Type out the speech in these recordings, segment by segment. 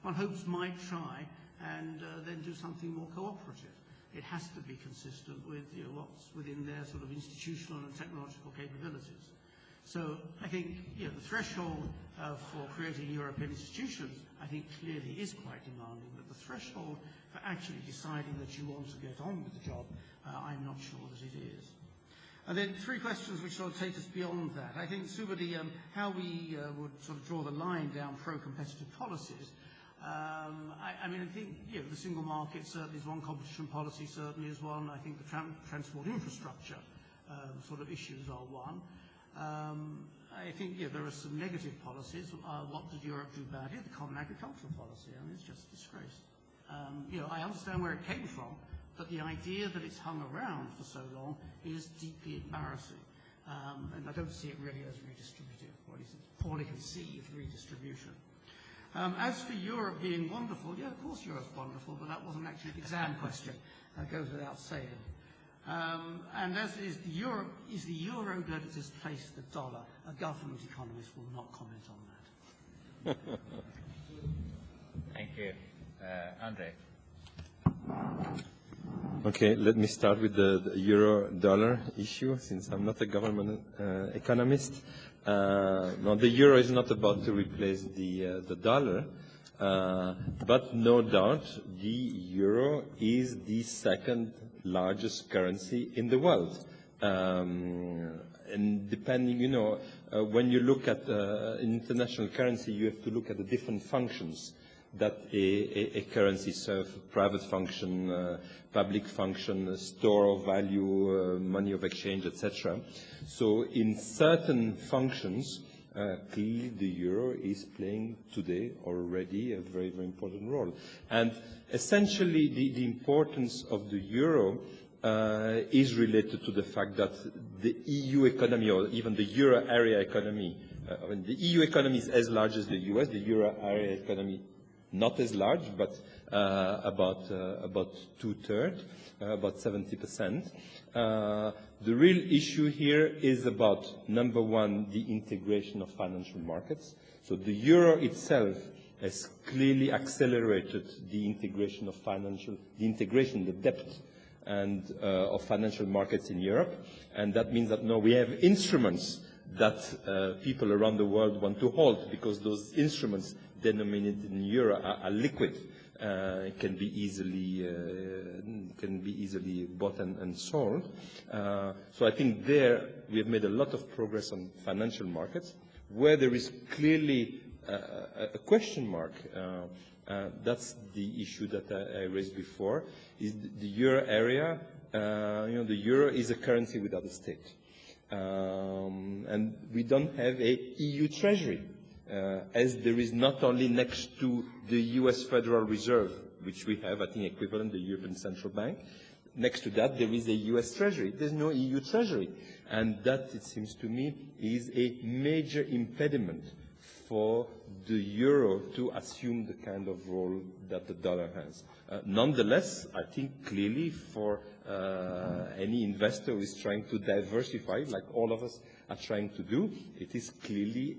one hopes might try and then do something more cooperative. It has to be consistent with what's within their sort of institutional and technological capabilities. So I think the threshold for creating European institutions, I think clearly is quite demanding, but the threshold for actually deciding that you want to get on with the job, I'm not sure that it is. And then three questions which sort of take us beyond that. I think, Subodhi, how we would sort of draw the line down pro-competitive policies. I mean, I think the single market certainly is one, competition policy certainly is one. I think the transport infrastructure sort of issues are one. I think there are some negative policies. What did Europe do badly? The common agricultural policy. I mean, it's just a disgrace. I understand where it came from, but the idea that it's hung around for so long is deeply embarrassing. And I don't see it really as redistributive, or at least it's poorly conceived redistribution. As for Europe being wonderful, yeah, of course Europe's wonderful, but that wasn't actually an exam question. That goes without saying. And as is the euro going to displace the dollar? A government economist will not comment on that. Thank you. Andre. Okay, let me start with the euro-dollar issue, since I'm not a government economist. No, the euro is not about to replace the dollar, but no doubt the euro is the second largest currency in the world. And depending, when you look at international currency, you have to look at the different functions that a currency serves: private function, public function, store of value, money of exchange, etc. So in certain functions, clearly the euro is playing today already a very, very important role. And essentially the importance of the euro is related to the fact that the EU economy, or even the euro area economy, the EU economy is as large as the US, the euro area economy not as large, but about two-thirds, about 70%. The real issue here is about, number one, the integration of financial markets. So the euro itself has clearly accelerated the integration of the depth and of financial markets in Europe, and that means that now we have instruments that people around the world want to hold, because those instruments denominated in euro are liquid, can be easily bought and sold. So I think there we have made a lot of progress on financial markets. Where there is clearly a question mark, that's the issue that I raised before, is the euro area. The euro is a currency without a state. And we don't have a EU treasury, as there is not only next to the US Federal Reserve, which we have, I think, equivalent, the European Central Bank. Next to that, there is a US treasury. There's no EU treasury. And that, it seems to me, is a major impediment for the euro to assume the kind of role that the dollar has. Nonetheless, I think clearly for any investor who is trying to diversify, like all of us are trying to do, it is clearly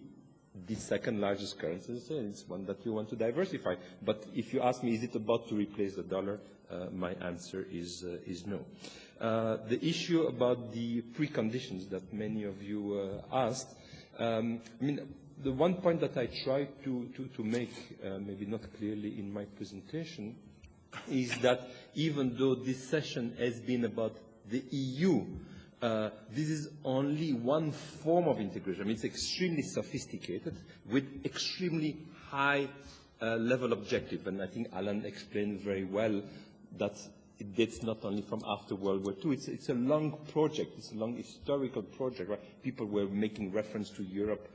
the second largest currency, so it's one that you want to diversify. But if you ask me, is it about to replace the dollar, my answer is no. The issue about the preconditions that many of you asked, I mean, the one point that I tried to make, maybe not clearly in my presentation, is that even though this session has been about the EU, this is only one form of integration. I mean, it's extremely sophisticated with extremely high level objective. And I think Alan explained very well that it dates not only from after World War II. It's a long project. It's a long historical project, right? People were making reference to Europe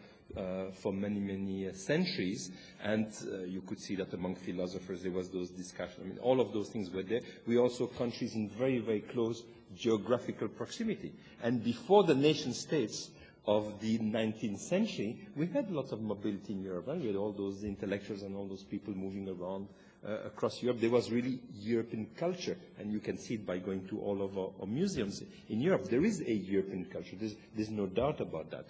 for many, many centuries, and you could see that among philosophers there was those discussions. I mean, all of those things were there. We also countries in very, very close geographical proximity. And before the nation states of the 19th century, we had lots of mobility in Europe. Right? We had all those intellectuals and all those people moving around across Europe. There was really European culture, and you can see it by going to all of our museums in Europe. There is a European culture. There's no doubt about that.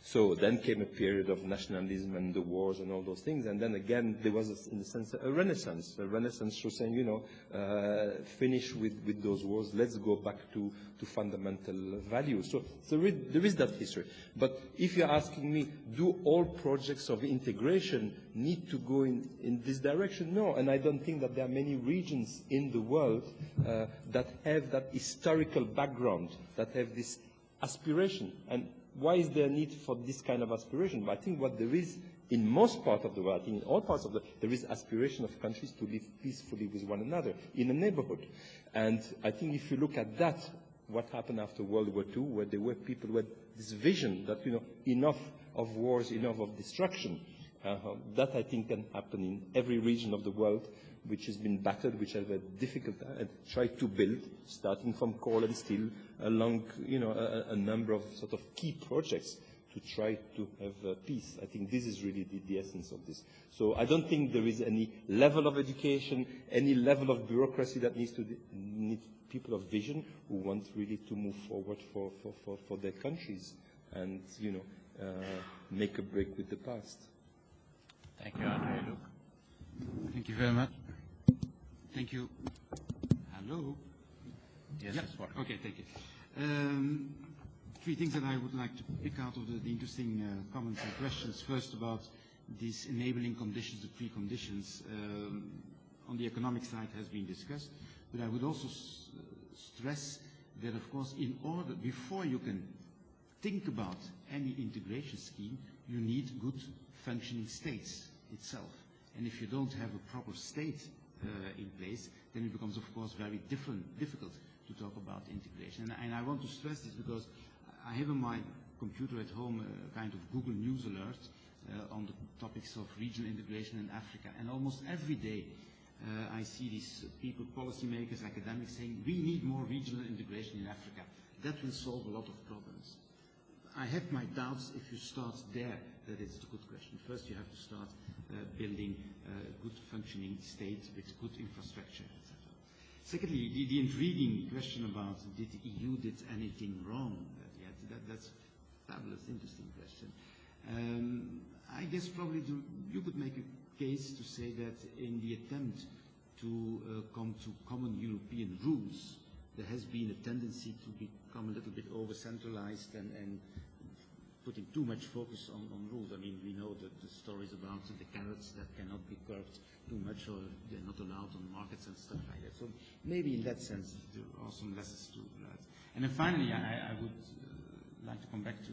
So then came a period of nationalism and the wars and all those things. And then again, there was, in a sense, a renaissance for saying, you know, finish with those wars. Let's go back to fundamental values. So there is that history. But if you're asking me, do all projects of integration need to go in this direction? No. And I don't think that there are many regions in the world that have that historical background, that have this aspiration. And why is there a need for this kind of aspiration? But I think what there is in most parts of the world, I think in all parts of the world, there is aspiration of countries to live peacefully with one another in a neighborhood. And I think if you look at that, what happened after World War II, where there were people with this vision that, you know, enough of wars, enough of destruction, that I think can happen in every region of the world which has been battered, which have a difficult and try to build, starting from coal and steel, along, you know, a number of sort of key projects to try to have peace. I think this is really the essence of this. So I don't think there is any level of education, any level of bureaucracy that needs people of vision who want really to move forward for their countries and, you know, make a break with the past. Thank you, Andre. Luc. Thank you very much. Thank you. Hello? Yes, Yeah. it's working. Okay, thank you. Three things that I would like to pick out of the interesting comments and questions. First, about these enabling conditions, the preconditions. On the economic side has been discussed, but I would also stress that, of course, in order, before you can think about any integration scheme, you need good functioning states itself. And if you don't have a proper state in place, then it becomes, of course, very difficult to talk about integration. And I want to stress this because I have on my computer at home a kind of Google News alert on the topics of regional integration in Africa. And almost every day I see these people, policymakers, academics saying, we need more regional integration in Africa. That will solve a lot of problems. I have my doubts if you start there, that it's a good question. First, you have to start building a good functioning state with good infrastructure, etc. Secondly, the intriguing question about did the EU did anything wrong yet? That's a fabulous, interesting question. I guess probably you could make a case to say that in the attempt to come to common European rules, there has been a tendency to become a little bit over-centralized and putting too much focus on rules. I mean, we know the stories about the carrots that cannot be curbed too much or they're not allowed on markets and stuff like that. So maybe in that sense there are some lessons to learn. And then finally, I would like to come back to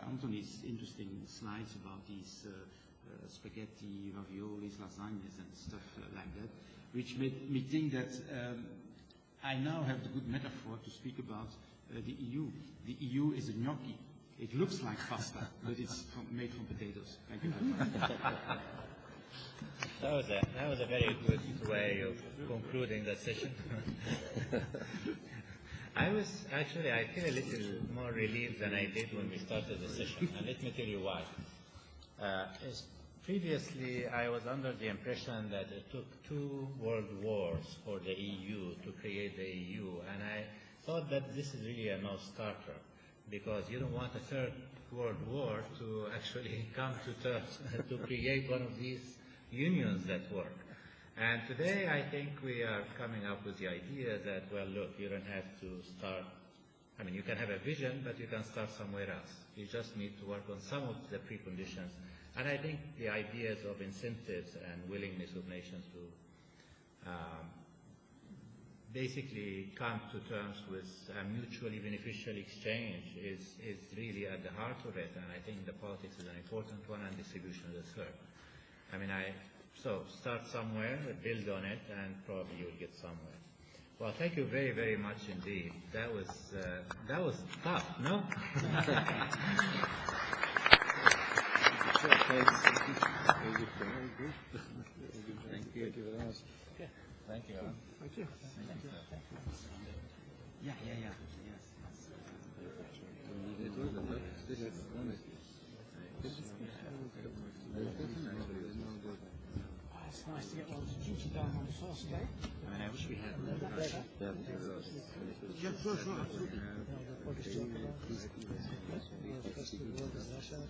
Anthony's interesting slides about these spaghetti, raviolis, lasagnas and stuff like that, which made me think that I now have the good metaphor to speak about the EU. The EU is a gnocchi. It looks like pasta, but it's made from potatoes. Thank you very much. That was a very good way of concluding the session. I feel a little more relieved than I did when we started the session, and let me tell you why. Previously, I was under the impression that it took 2 world wars for the EU to create the EU, and I thought that this is really a non-starter, because you don't want a 3rd world war to actually come to terms to create one of these unions that work. And today I think we are coming up with the idea that, well, look, you don't have to start, I mean, you can have a vision, but you can start somewhere else. You just need to work on some of the preconditions. And I think the ideas of incentives and willingness of nations to basically come to terms with a mutually beneficial exchange is really at the heart of it. And I think the politics is an important one and distribution is a third. I mean, so start somewhere, build on it, and probably you'll get somewhere. Well, thank you very, very much indeed. That was tough, no? Thank you very much. Thank you. Thank you. Yeah. Yes. It's nice to get one's duty done on the first day. I mean, I wish we had. Yeah, sure, absolutely. What is job about this? First of all, is Russia